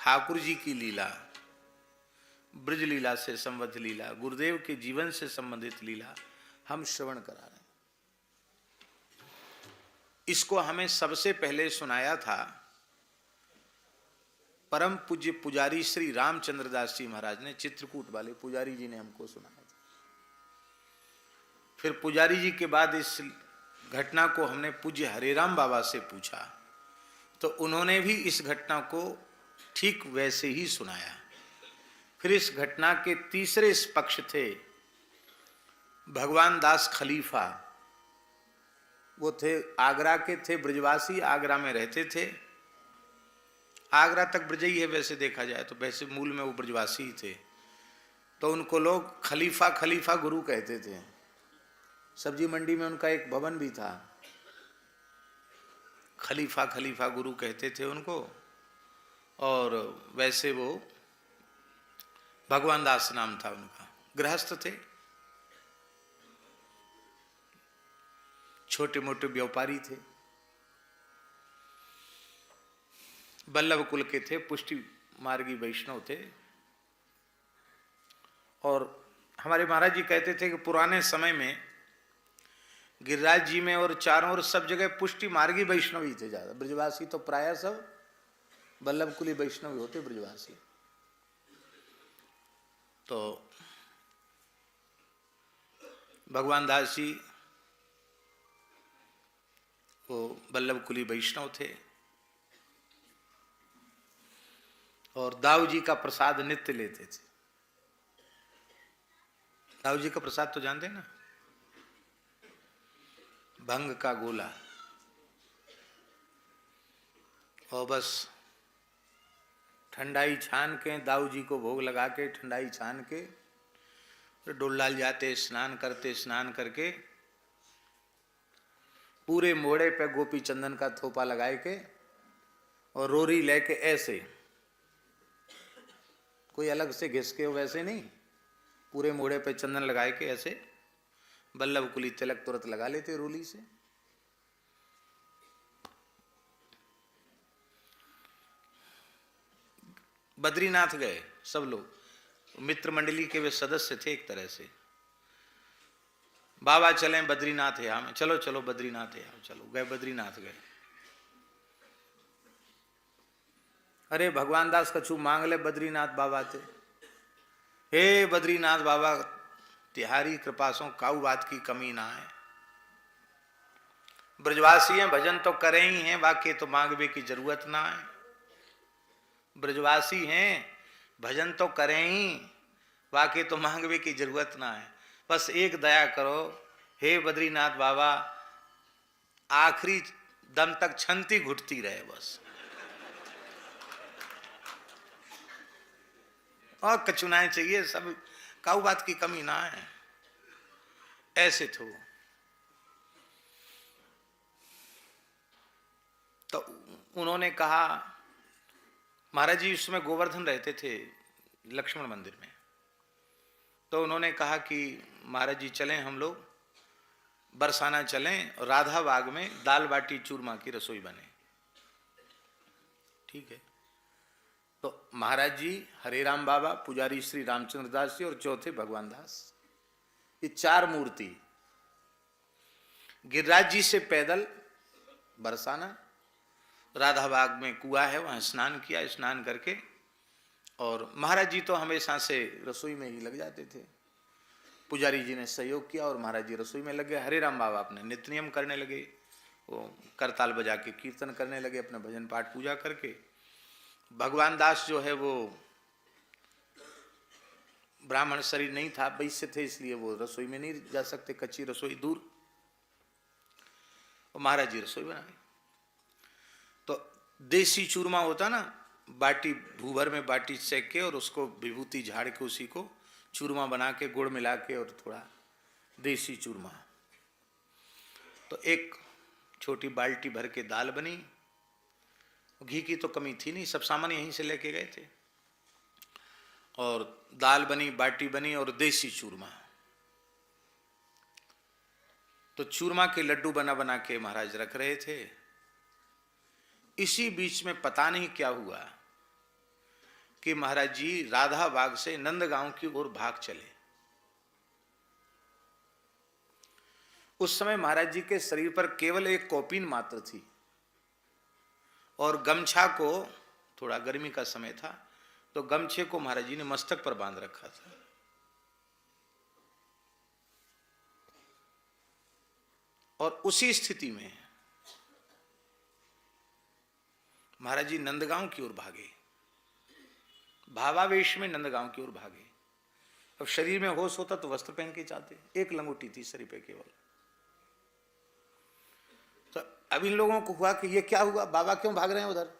ठाकुर जी की लीला, ब्रज लीला से संबद्ध लीला, गुरुदेव के जीवन से संबंधित लीला हम श्रवण करा रहे हैं। इसको हमें सबसे पहले सुनाया था परम पूज्य पुजारी श्री रामचंद्र दास जी महाराज ने, चित्रकूट वाले पुजारी जी ने हमको सुनाया था। फिर पुजारी जी के बाद इस घटना को हमने पूज्य हरेराम बाबा से पूछा, तो उन्होंने भी इस घटना को ठीक वैसे ही सुनाया। फिर इस घटना के तीसरे पक्ष थे भगवान दास खलीफा। वो थे आगरा के, थे ब्रजवासी, आगरा में रहते थे। आगरा तक ब्रज ही है वैसे देखा जाए तो, वैसे मूल में वो ब्रजवासी ही थे। तो उनको लोग खलीफा खलीफा गुरु कहते थे। सब्जी मंडी में उनका एक भवन भी था, खलीफा खलीफा गुरु कहते थे उनको। और वैसे वो भगवान दास नाम था उनका। गृहस्थ थे, छोटे मोटे व्यापारी थे, बल्लभ कुल के थे, पुष्टि मार्गी वैष्णव थे। और हमारे महाराज जी कहते थे कि पुराने समय में गिरिराज जी में और चारों ओर सब जगह पुष्टि मार्गी वैष्णव ही थे ज्यादा। ब्रजवासी तो प्राय सब बल्लभ कुली वैष्णव होते ब्रजवासी। तो भगवान दास जी वो बल्लभ कुली वैष्णव थे और दाऊ जी का प्रसाद नित्य लेते थे। दाऊ जी का प्रसाद तो जानते हैं ना, भंग का गोला। और बस ठंडाई छान के दाऊ जी को भोग लगा के, ठंडाई छान के डोलाल जाते, स्नान करते, स्नान करके पूरे मोड़े पे गोपी चंदन का थोपा लगाए के और रोरी लेके ऐसे, कोई अलग से घिसके हो वैसे नहीं, पूरे मोड़े पे चंदन लगाए के ऐसे बल्लभ कुली तिलक तुरंत लगा लेते रोली से। बद्रीनाथ गए सब लोग, मित्र मंडली के वे सदस्य थे एक तरह से। बाबा चले बद्रीनाथ है हमें, चलो चलो बद्रीनाथ है, चलो गए बद्रीनाथ गए। अरे भगवान दास कछु मांग ले बद्रीनाथ बाबा थे। हे बद्रीनाथ बाबा तिहारी कृपा सो काऊ बात की कमी ना है। ब्रजवासी हैं, भजन तो करे ही हैं, बाकी तो मांगवे की जरूरत ना है। ब्रजवासी हैं, भजन तो करें ही, बाकी तो मांगवे की जरूरत ना है। बस एक दया करो हे बद्रीनाथ बाबा, आखिरी दम तक छंती घुटती रहे बस, और कचुनाएं चाहिए, सब काऊ बात की कमी ना है। ऐसे थे। तो उन्होंने कहा, महाराज जी उसमें गोवर्धन रहते थे लक्ष्मण मंदिर में। तो उन्होंने कहा कि महाराज जी चलें हम लोग बरसाना चलें और राधा बाग में दाल बाटी चूरमा की रसोई बने। ठीक है। तो महाराज जी, हरेराम बाबा, पुजारी श्री रामचंद्र दास जी और चौथे भगवान दास, ये चार मूर्ति गिरिराज जी से पैदल बरसाना, राधा बाग में कुआं है वहां स्नान किया, स्नान करके और महाराज जी तो हमेशा से रसोई में ही लग जाते थे। पुजारी जी ने सहयोग किया और महाराज जी रसोई में लग गए। हरेराम बाबा अपने नित्य नियम करने लगे, वो करताल बजा के कीर्तन करने लगे, अपना भजन पाठ पूजा करके। भगवान दास जो है वो ब्राह्मण शरीर नहीं था, वैश्य थे, इसलिए वो रसोई में नहीं जा सकते, कच्ची रसोई दूर। और महाराज जी रसोई बनाए। तो देसी चूरमा होता ना, बाटी भूभर में बाटी सेक के और उसको विभूति झाड़ के उसी को चूरमा बना के गुड़ मिला के और थोड़ा देसी चूरमा। तो एक छोटी बाल्टी भर के दाल बनी, घी की तो कमी थी नहीं, सब सामान यहीं से लेके गए थे। और दाल बनी, बाटी बनी और देसी चूरमा। तो चूरमा के लड्डू बना बना के महाराज रख रहे थे। इसी बीच में पता नहीं क्या हुआ, कि महाराज जी राधा बाग से नंदगांव की ओर भाग चले। उस समय महाराज जी के शरीर पर केवल एक कौपीन मात्र थी और गमछा को, थोड़ा गर्मी का समय था तो गमछे को महाराज जी ने मस्तक पर बांध रखा था। और उसी स्थिति में महाराज जी नंदगांव की ओर भागे, भावावेश में नंदगांव की ओर भागे। अब शरीर में होश होता तो वस्त्र पहन के जाते, एक लंगोटी थी शरीर पे केवल। तो अब इन लोगों को हुआ कि ये क्या हुआ, बाबा क्यों भाग रहे हैं उधर।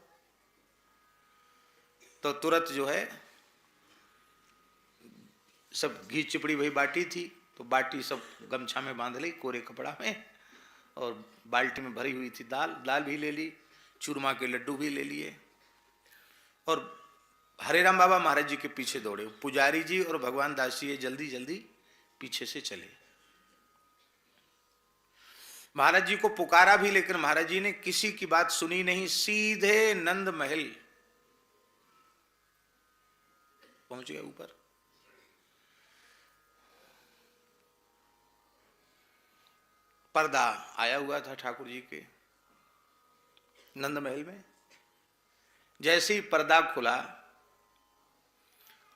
तो तुरंत जो है सब घी चिपड़ी वही बाटी थी, तो बाटी सब गमछा में बांध ली कोरे कपड़ा में, और बाल्टी में भरी हुई थी दाल भी ले ली, चूरमा के लड्डू भी ले लिए, और हरे राम बाबा महाराज जी के पीछे दौड़े। पुजारी जी और भगवान दास जी जल्दी जल्दी पीछे से चले। महाराज जी को पुकारा भी, लेकिन महाराज जी ने किसी की बात सुनी नहीं, सीधे नंद महल पहुंच गए ऊपर। पर्दा आया हुआ था ठाकुर जी के नंद महल में। जैसे ही पर्दा खुला,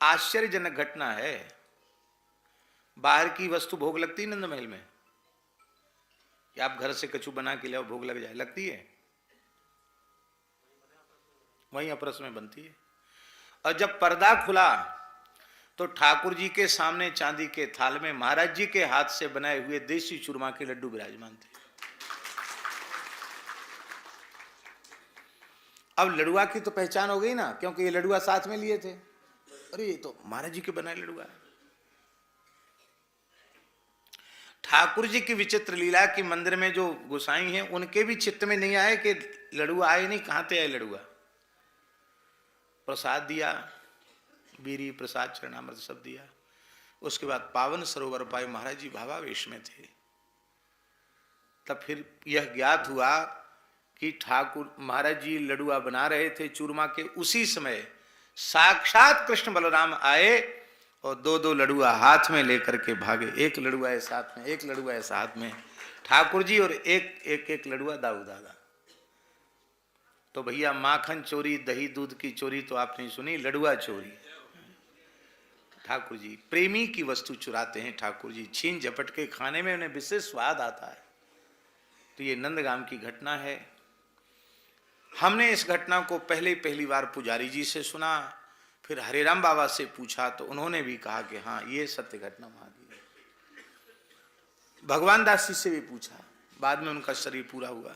आश्चर्यजनक घटना है, बाहर की वस्तु भोग लगती है नंद महल में कि आप घर से कछु बना के ले भोग लग जाए, लगती है? वहीं अपरस में बनती है। और जब पर्दा खुला तो ठाकुर जी के सामने चांदी के थाल में महाराज जी के हाथ से बनाए हुए देसी चूरमा के लड्डू विराजमान थे। अब लड़ुआ की तो पहचान हो गई ना, क्योंकि ये लड़ुआ साथ में लिए थे। अरे ये तो महाराज जी के बनाए लड़ुआ है। ठाकुर जी की विचित्र लीला की मंदिर में जो गोसाई हैं उनके भी चित्त में नहीं आए कि लड़ुआ आए नहीं, कहां से आए लड़ुआ। प्रसाद दिया, बीरी प्रसाद चरणामृत सब दिया। उसके बाद पावन सरोवर पाए, महाराज जी भावावेश में थे। तब फिर यह ज्ञात हुआ कि ठाकुर महाराज जी लड़ुआ बना रहे थे चूरमा के, उसी समय साक्षात कृष्ण बलराम आए और दो दो लड़ुआ हाथ में लेकर के भागे। एक लड़ुआ है साथ में, एक लड़ुआ है साथ में ठाकुर जी, और एक लड़ुआ दाऊ दादा। तो भैया माखन चोरी, दही दूध की चोरी तो आपने सुनी, लड़ुआ चोरी। ठाकुर जी प्रेमी की वस्तु चुराते हैं। ठाकुर जी छीन झपट के खाने में उन्हें विशेष स्वाद आता है। तो ये नंदगाम की घटना है। हमने इस घटना को पहली बार पुजारी जी से सुना, फिर हरे राम बाबा से पूछा तो उन्होंने भी कहा कि हाँ ये सत्य घटना महाराज है। भगवान दास जी से भी पूछा, बाद में उनका शरीर पूरा हुआ,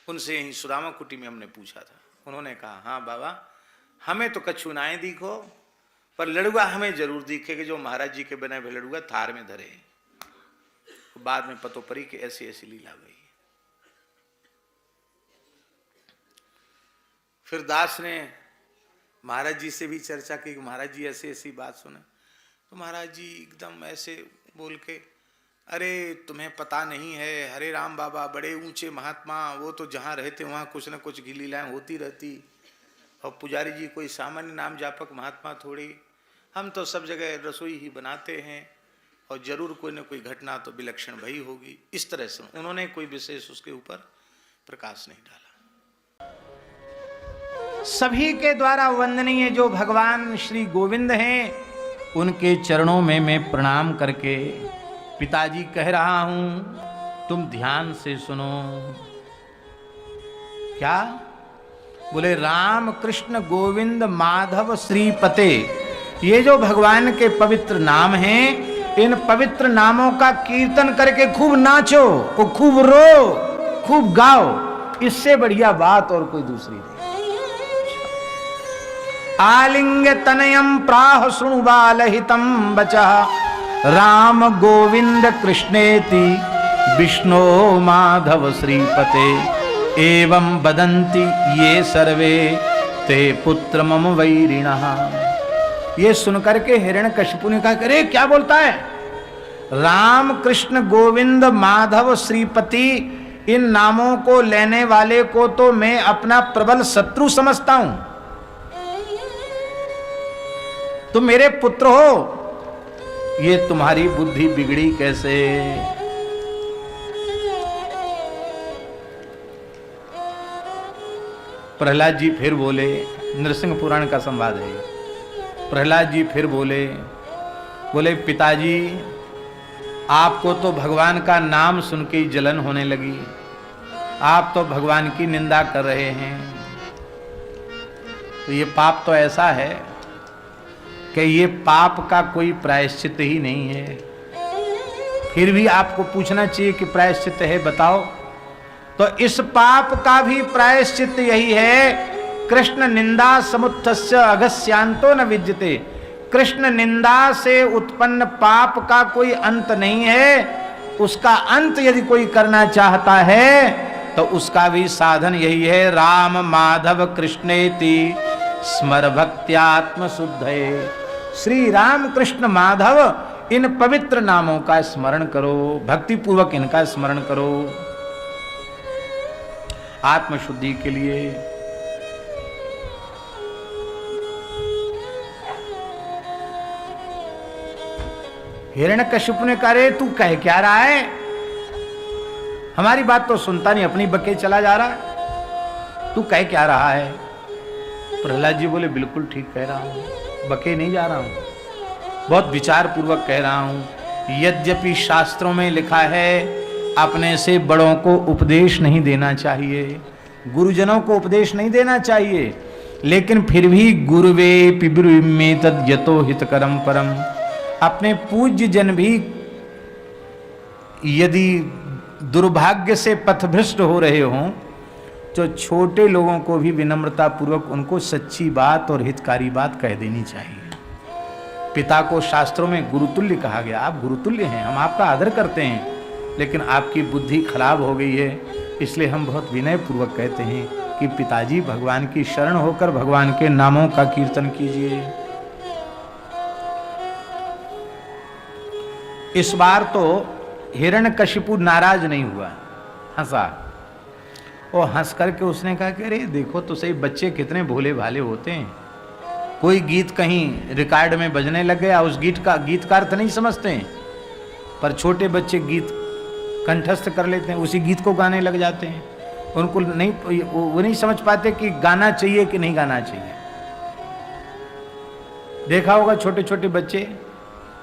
उनसे यही सुदामा कुटी में हमने पूछा था। उन्होंने कहा हाँ बाबा, हमें तो कछु नाए दिखो, पर लड़ुआ हमें जरूर दिखे कि जो महाराज जी के बने हुए लड़ुआ थार में धरे। तो बाद में पतो पड़ी कि ऐसी ऐसी लीला गई। फिर दास ने महाराज जी से भी चर्चा की कि महाराज जी ऐसी ऐसी बात सुने। तो महाराज जी एकदम ऐसे बोल के, अरे तुम्हें पता नहीं है, हरे राम बाबा बड़े ऊंचे महात्मा, वो तो जहाँ रहते वहाँ कुछ न कुछ लीलाएं होती रहती, और पुजारी जी कोई सामान्य नाम जापक महात्मा थोड़ी, हम तो सब जगह रसोई ही बनाते हैं, और जरूर कोई न कोई घटना तो विलक्षण भई होगी। इस तरह से उन्होंने कोई विशेष उसके ऊपर प्रकाश नहीं डाला। सभी के द्वारा वंदनीय जो भगवान श्री गोविंद हैं, उनके चरणों में मैं प्रणाम करके पिताजी कह रहा हूं, तुम ध्यान से सुनो। क्या बोले? राम कृष्ण गोविंद माधव श्रीपते, ये जो भगवान के पवित्र नाम हैं, इन पवित्र नामों का कीर्तन करके खूब नाचो, और खूब रो, खूब गाओ। इससे बढ़िया बात और कोई दूसरी नहीं। आलिंग तनयम प्राह शृणु बालहितम बचः, राम गोविंद कृष्णेति विष्णु माधव श्रीपते, एवं वदन्ति ये सर्वे ते पुत्र मम वैरिणः। ये सुनकर के हिरण्यकशिपु ने कहा, अरे क्या बोलता है? राम कृष्ण गोविंद माधव श्रीपति, इन नामों को लेने वाले को तो मैं अपना प्रबल शत्रु समझता हूं। तुम मेरे पुत्र हो, ये तुम्हारी बुद्धि बिगड़ी कैसे? प्रहलाद जी फिर बोले, नृसिंह पुराण का संवाद है। प्रहलाद जी फिर बोले पिताजी, आपको तो भगवान का नाम सुन के ही जलन होने लगी, आप तो भगवान की निंदा कर रहे हैं। तो ये पाप तो ऐसा है कि ये पाप का कोई प्रायश्चित ही नहीं है। फिर भी आपको पूछना चाहिए कि प्रायश्चित है, बताओ। तो इस पाप का भी प्रायश्चित यही है, कृष्ण निंदा समुत्थस्य अगस्यांतो न विद्यते। कृष्ण निंदा से उत्पन्न पाप का कोई अंत नहीं है। उसका अंत यदि कोई करना चाहता है तो उसका भी साधन यही है, राम माधव कृष्णेति स्मर भक्त्यात्म शुद्धये। श्री राम कृष्ण माधव इन पवित्र नामों का स्मरण करो, भक्ति पूर्वक इनका स्मरण करो आत्मशुद्धि के लिए। हिरण्यकशिपु ने कहा, रे तू कह क्या रहा है? हमारी बात तो सुनता नहीं, अपनी बके चला जा रहा है, तू कह क्या रहा है? प्रहलाद जी बोले, बिल्कुल ठीक कह रहा हूं, बके नहीं जा रहा हूं, बहुत विचार पूर्वक कह रहा हूं। यद्यपि शास्त्रों में लिखा है अपने से बड़ों को उपदेश नहीं देना चाहिए, गुरुजनों को उपदेश नहीं देना चाहिए, लेकिन फिर भी गुरुवे पिब्रुमे तद यतो हितकरम परम। अपने पूज्य जन भी यदि दुर्भाग्य से पथभ्रष्ट हो रहे हों तो छोटे लोगों को भी विनम्रता पूर्वक उनको सच्ची बात और हितकारी बात कह देनी चाहिए। पिता को शास्त्रों में गुरुतुल्य कहा गया, आप गुरुतुल्य हैं, हम आपका आदर करते हैं, लेकिन आपकी बुद्धि खराब हो गई है, इसलिए हम बहुत विनय पूर्वक कहते हैं कि पिताजी भगवान की शरण होकर भगवान के नामों का कीर्तन कीजिए। इस बार तो हिरण्यकशिपु नाराज नहीं हुआ, हंसा, और हंस करके उसने कहा कि अरे देखो तो सही, बच्चे कितने भोले भाले होते हैं। कोई गीत कहीं रिकॉर्ड में बजने लग गया, उस गीत का गीतकार तो नहीं समझते हैं, पर छोटे बच्चे गीत कंठस्थ कर लेते हैं, उसी गीत को गाने लग जाते हैं। उनको नहीं, वो नहीं समझ पाते कि गाना चाहिए कि नहीं गाना चाहिए। देखा होगा छोटे छोटे बच्चे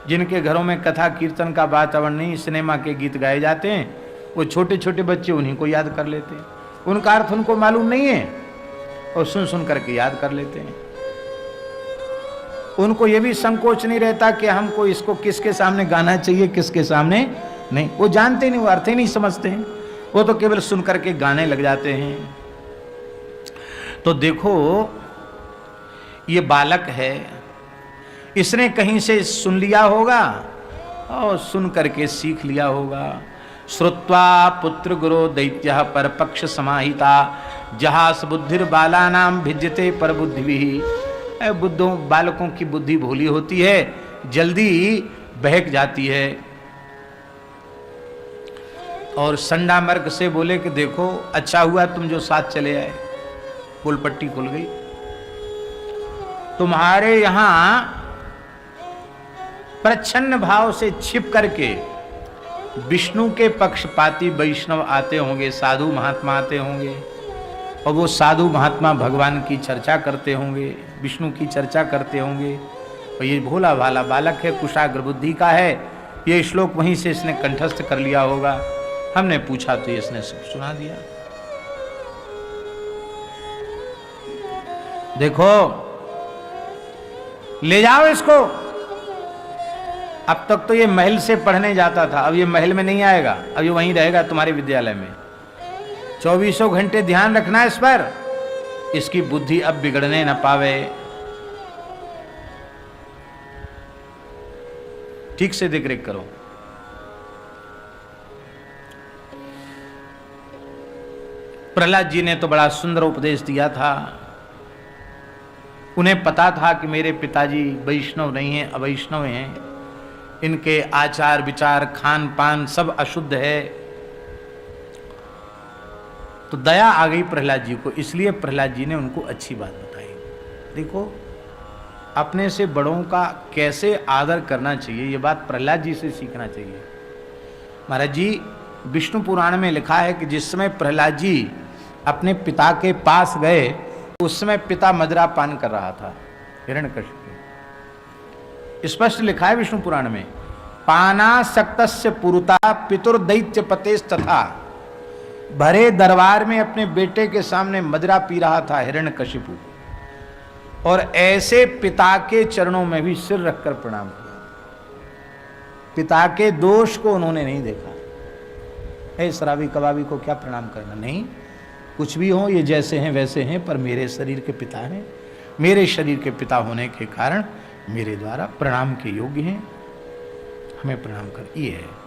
जिनके घरों में कथा कीर्तन का वातावरण नहीं, सिनेमा के गीत गाए जाते हैं, वो छोटे छोटे बच्चे उन्हीं को याद कर लेते हैं, उनका अर्थ उनको मालूम नहीं है और सुन सुन करके याद कर लेते हैं। उनको ये भी संकोच नहीं रहता कि हमको इसको किसके सामने गाना चाहिए, किसके सामने नहीं, वो जानते नहीं, वो अर्थ ही नहीं समझते हैं, वो तो केवल सुन करके गाने लग जाते हैं। तो देखो ये बालक है, इसने कहीं से सुन लिया होगा और सुन करके सीख लिया होगा। श्रुत्वा पुत्र गुरो दैत्य पर पक्ष समाहिता जहास बुद्धिर बाला नाम भिद्यते पर बुद्धि भी। बुद्धों बालकों की बुद्धि भोली होती है, जल्दी बहक जाती है। और संडा मर्ग से बोले कि देखो अच्छा हुआ तुम जो साथ चले आए, पुल पट्टी खुल गई। तुम्हारे यहां प्रच्छन्न भाव से छिप करके विष्णु के पक्षपाती वैष्णव आते होंगे, साधु महात्मा आते होंगे, और वो साधु महात्मा भगवान की चर्चा करते होंगे, विष्णु की चर्चा करते होंगे। और ये भोला भाला बालक है, कुशाग्र बुद्धि का है, ये श्लोक वहीं से इसने कंठस्थ कर लिया होगा। हमने पूछा तो इसने सुना दिया। देखो ले जाओ इसको। अब तक तो ये महल से पढ़ने जाता था, अब ये महल में नहीं आएगा, अब ये वहीं रहेगा तुम्हारे विद्यालय में। 24 घंटे ध्यान रखना इस पर, इसकी बुद्धि अब बिगड़ने न पावे। ठीक से देख रेख करो। प्रहलाद जी ने तो बड़ा सुंदर उपदेश दिया था। उन्हें पता था कि मेरे पिताजी वैष्णव नहीं हैं, अवैष्णव हैं, इनके आचार विचार खान पान सब अशुद्ध है। तो दया आ गई प्रहलाद जी को, इसलिए प्रहलाद जी ने उनको अच्छी बात बताई। देखो अपने से बड़ों का कैसे आदर करना चाहिए, ये बात प्रहलाद जी से सीखना चाहिए। महाराज जी, विष्णु पुराण में लिखा है कि जिस समय प्रहलाद जी अपने पिता के पास गए उस समय पिता मदिरा पान कर रहा था, हिरण्यकशिपु। स्पष्ट लिखा है विष्णु पुराण में, पानासक्तस्य पुरुता पितुर्दैत्य पतेस्तथा। भरे दरबार में अपने बेटे के सामने मदिरा पी रहा था हिरण्यकशिपु, और ऐसे पिता के चरणों में भी सिर रखकर प्रणाम किया। पिता के दोष को उन्होंने नहीं देखा। ऐ शराबी कबाबी को क्या प्रणाम करना, नहीं, कुछ भी हो, ये जैसे हैं वैसे हैं, पर मेरे शरीर के पिता हैं, मेरे शरीर के पिता होने के कारण मेरे द्वारा प्रणाम के योग्य हैं, हमें प्रणाम कर, ये है।